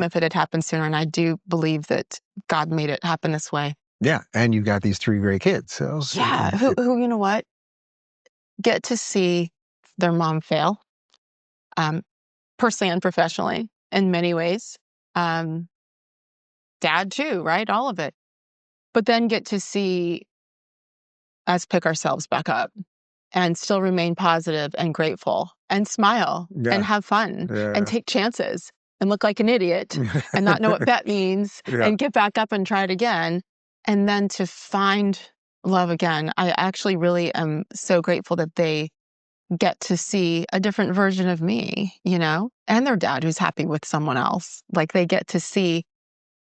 if it had happened sooner. And I do believe that God made it happen this way. Yeah. And you've got these 3 great kids. So Yeah. Who, you know what? Get to see their mom fail, personally and professionally in many ways. Dad too, right? All of it. But then get to see us pick ourselves back up and still remain positive and grateful and smile and have fun and take chances and look like an idiot and not know what bet means and get back up and try it again. And then to find love again. I actually really am so grateful that they get to see a different version of me, and their dad who's happy with someone else. Like they get to see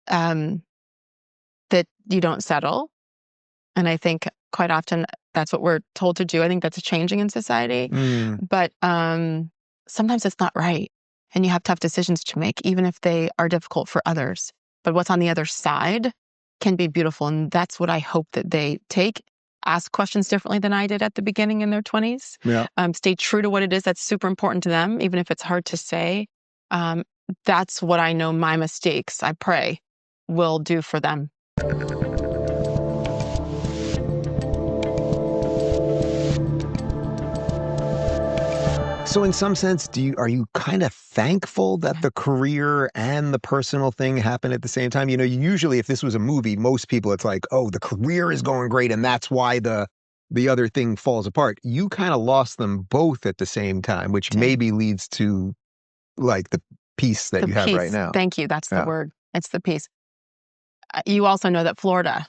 that you don't settle. And I think quite often that's what we're told to do. I think that's changing in society. But sometimes it's not right. And you have tough decisions to make, even if they are difficult for others. But what's on the other side can be beautiful. And that's what I hope that they take. Ask questions differently than I did at the beginning in their 20s. Yeah. Stay true to what it is that's super important to them, even if it's hard to say. That's what I know my mistakes, I pray, will do for them. So in some sense, are you kind of thankful that the career and the personal thing happen at the same time? Usually if this was a movie, most people, it's like, oh, the career is going great and that's why the other thing falls apart. You kind of lost them both at the same time, which maybe leads to like the peace that you have right now. Thank you. That's the word. It's the peace. You also know that Florida,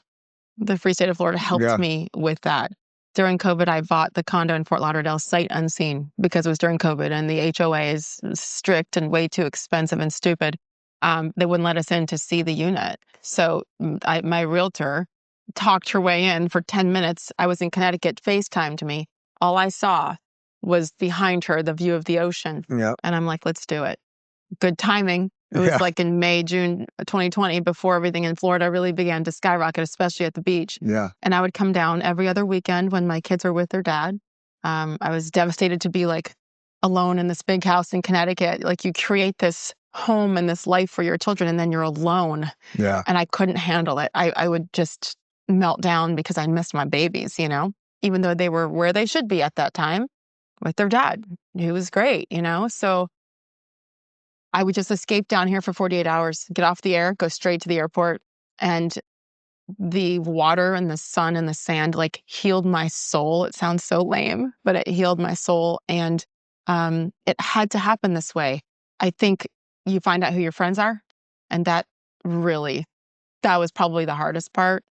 the free state of Florida, helped me with that. During COVID, I bought the condo in Fort Lauderdale sight unseen because it was during COVID and the HOA is strict and way too expensive and stupid. They wouldn't let us in to see the unit. So my realtor talked her way in for 10 minutes. I was in Connecticut, FaceTimed me. All I saw was behind her, the view of the ocean. And I'm like, let's do it. Good timing. It was like in May, June 2020, before everything in Florida really began to skyrocket, especially at the beach. And I would come down every other weekend when my kids were with their dad. I was devastated to be like alone in this big house in Connecticut. Like you create this home and this life for your children and then you're alone. And I couldn't handle it. I would just melt down because I missed my babies, even though they were where they should be at that time with their dad, who was great, So I would just escape down here for 48 hours, get off the air, go straight to the airport. And the water and the sun and the sand like healed my soul. It sounds so lame, but it healed my soul. And it had to happen this way. I think you find out who your friends are. And that was probably the hardest part,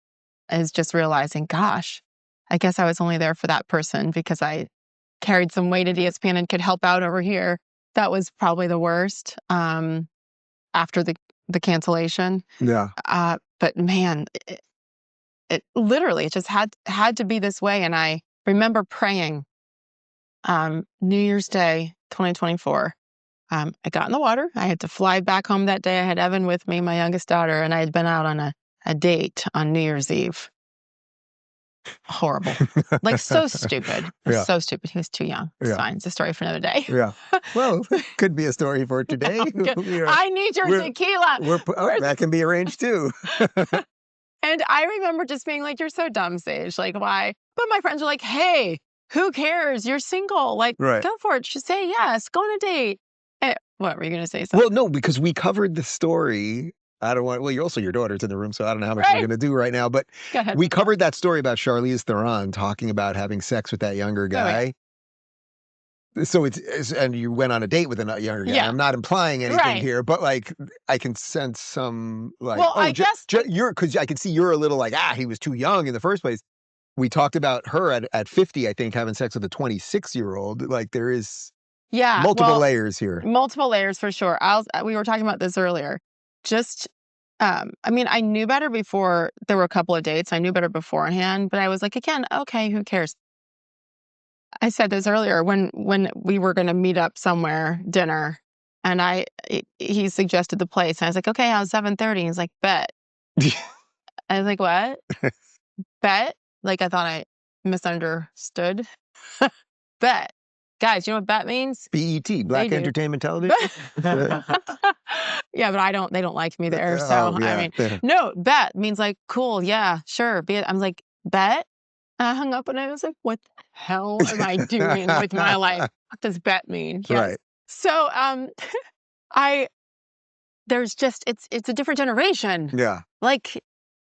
is just realizing, gosh, I guess I was only there for that person because I carried some weight at ESPN and could help out over here. That was probably the worst after the cancellation. But man, it literally just had to be this way. And I remember praying New Year's Day, 2024. I got in the water. I had to fly back home that day. I had Evan with me, my youngest daughter, and I had been out on a date on New Year's Eve. Horrible. Like so stupid. So stupid. He was too young. It's fine. It's a story for another day. Well, could be a story for today. I need your tequila. That can be arranged too. And I remember just being like, you're so dumb, Sage. Like, why? But my friends are like, hey, who cares? You're single. Like, go for it. Just say yes. Go on a date. What were you going to say? Something? Well, no, because we covered the story. I don't want. Well, your daughter's in the room, so I don't know how much we're going to do right now. But we covered that story about Charlize Theron talking about having sex with that younger guy. So and you went on a date with a younger guy. I'm not implying anything here, but like I can sense some like. Well, I guess because I can see you're a little like he was too young in the first place. We talked about her at 50, I think, having sex with a 26-year-old. Like there is multiple layers here. Multiple layers for sure. We were talking about this earlier. Just, I mean, I knew better before there were a couple of dates. I knew better beforehand, but I was like, again, okay, who cares? I said this earlier when we were going to meet up somewhere, dinner, and he suggested the place. And I was like, okay, I was 7:30. He's like, bet. I was like, what? Bet? Like I thought I misunderstood. Bet. Guys, you know what BET means? BET, Black Entertainment Television. Yeah, but they don't like me there. So, Oh, yeah. no, BET means like, cool, yeah, sure. I'm like, BET? I hung up and I was like, what the hell am I doing with my life? What does BET mean? Yes. Right. So, I it's a different generation. Yeah. Like,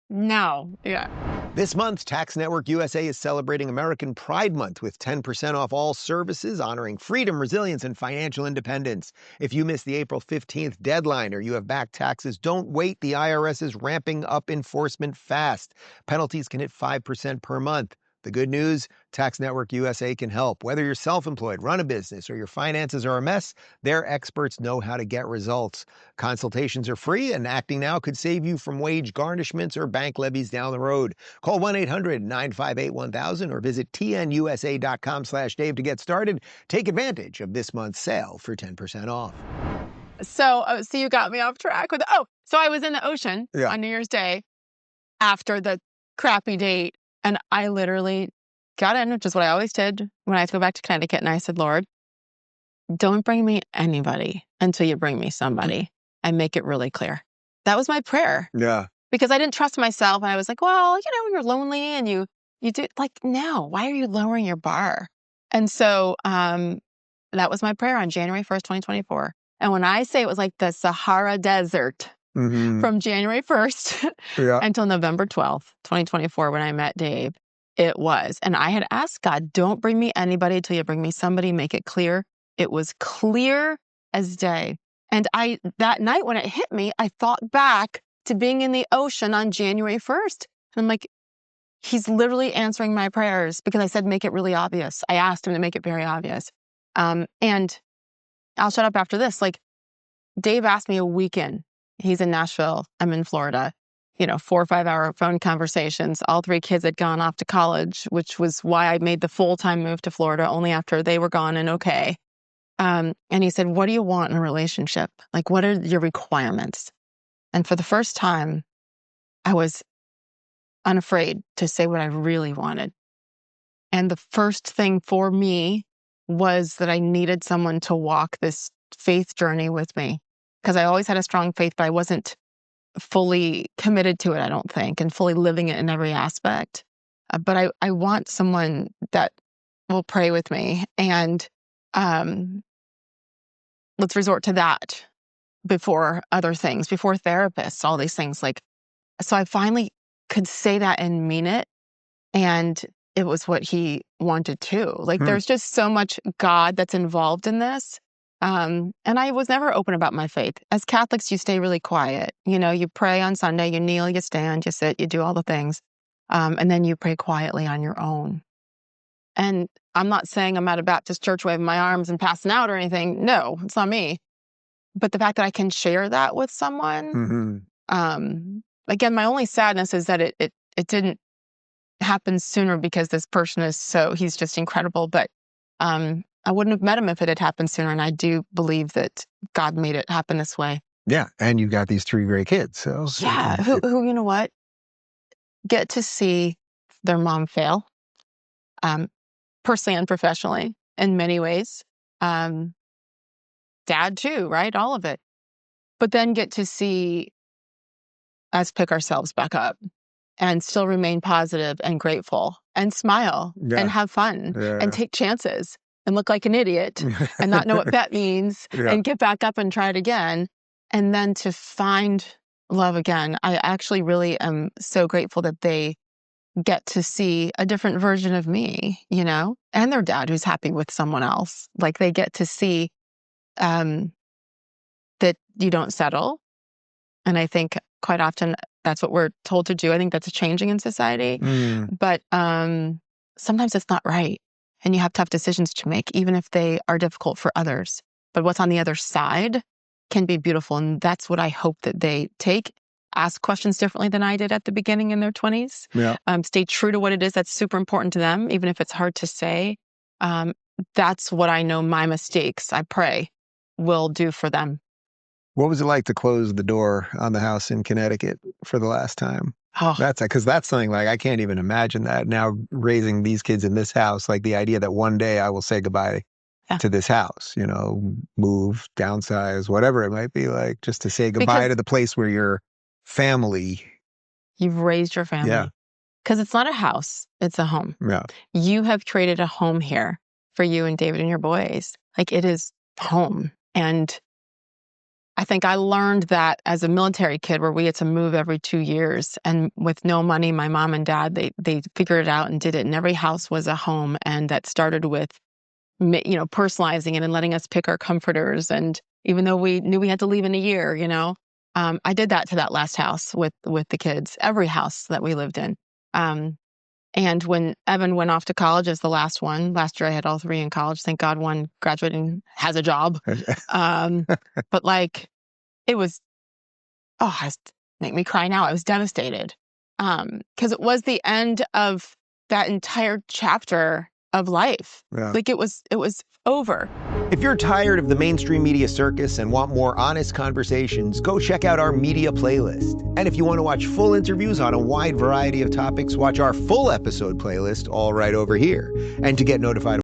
no. Yeah. This month, Tax Network USA is celebrating American Pride Month with 10% off all services honoring freedom, resilience, and financial independence. If you missed the April 15th deadline or you have back taxes, don't wait. The IRS is ramping up enforcement fast. Penalties can hit 5% per month. The good news, Tax Network USA can help. Whether you're self-employed, run a business, or your finances are a mess, their experts know how to get results. Consultations are free, and acting now could save you from wage garnishments or bank levies down the road. Call 1-800-958-1000 or visit tnusa.com/Dave to get started. Take advantage of this month's sale for 10% off. So you got me off track with, so I was in the ocean on New Year's Day after the crappy date. And I literally got in, which is what I always did when I had to go back to Connecticut. And I said, Lord, don't bring me anybody until you bring me somebody. And make it really clear. That was my prayer. Yeah. Because I didn't trust myself. And I was like, well, when you're lonely and you do, like, no, why are you lowering your bar? And so that was my prayer on January 1st, 2024. And when I say it was like the Sahara Desert, from January 1st until November 12th, 2024, when I met Dave, it was. And I had asked God, don't bring me anybody till you bring me somebody, make it clear. It was clear as day. And that night when it hit me, I thought back to being in the ocean on January 1st. And I'm like, he's literally answering my prayers because I said, make it really obvious. I asked him to make it very obvious. And I'll shut up after this. Like, Dave asked me a weekend. He's in Nashville. I'm in Florida. 4 or 5 hour phone conversations. All 3 kids had gone off to college, which was why I made the full-time move to Florida only after they were gone and okay. And he said, what do you want in a relationship? Like, what are your requirements? And for the first time, I was unafraid to say what I really wanted. And the first thing for me was that I needed someone to walk this faith journey with me. Because I always had a strong faith, but I wasn't fully committed to it, I don't think, and fully living it in every aspect. But I want someone that will pray with me. And let's resort to that before other things, before therapists, all these things. So I finally could say that and mean it. And it was what he wanted too. There's just so much God that's involved in this. And I was never open about my faith. As Catholics, you stay really quiet. You pray on Sunday, you kneel, you stand, you sit, you do all the things. And then you pray quietly on your own. And I'm not saying I'm at a Baptist church waving my arms and passing out or anything. No, it's not me. But the fact that I can share that with someone, again, my only sadness is that it didn't happen sooner because this person he's just incredible. But I wouldn't have met him if it had happened sooner. And I do believe that God made it happen this way. Yeah. And you got these 3 great kids. So yeah, who you know what? Get to see their mom fail, personally and professionally in many ways. Dad too, right? All of it. But then get to see us pick ourselves back up and still remain positive and grateful and smile and have fun and take chances and look like an idiot and not know what BET means and get back up and try it again. And then to find love again. I actually really am so grateful that they get to see a different version of me, and their dad who's happy with someone else. They get to see that you don't settle. And I think quite often that's what we're told to do. I think that's changing in society. But sometimes it's not right. And you have tough decisions to make, even if they are difficult for others. But what's on the other side can be beautiful. And that's what I hope that they take. Ask questions differently than I did at the beginning in their 20s. Stay true to what it is that's super important to them, even if it's hard to say. That's what I know my mistakes, I pray, will do for them. What was it like to close the door on the house in Connecticut for the last time? Oh. Because that's something I can't even imagine that now, raising these kids in this house, the idea that one day I will say goodbye to this house, move, downsize, whatever it might be, like, just to say goodbye to the place where your family. You've raised your family. Yeah. Because it's not a house, it's a home. Yeah. You have created a home here for you and David and your boys. Like, it is home. And I think I learned that as a military kid, where we had to move every 2 years, and with no money, my mom and dad, they figured it out and did it. And every house was a home. And that started with, personalizing it and letting us pick our comforters. And even though we knew we had to leave in a year, I did that to that last house with the kids, every house that we lived in. And when Evan went off to college as the last one, last year I had all 3 in college. Thank God one graduating has a job. But like, it was, make me cry now. I was devastated. Because it was the end of that entire chapter of life. Yeah. Like, it was over. If you're tired of the mainstream media circus and want more honest conversations, go check out our media playlist. And if you want to watch full interviews on a wide variety of topics, watch our full episode playlist, all right over here. And to get notified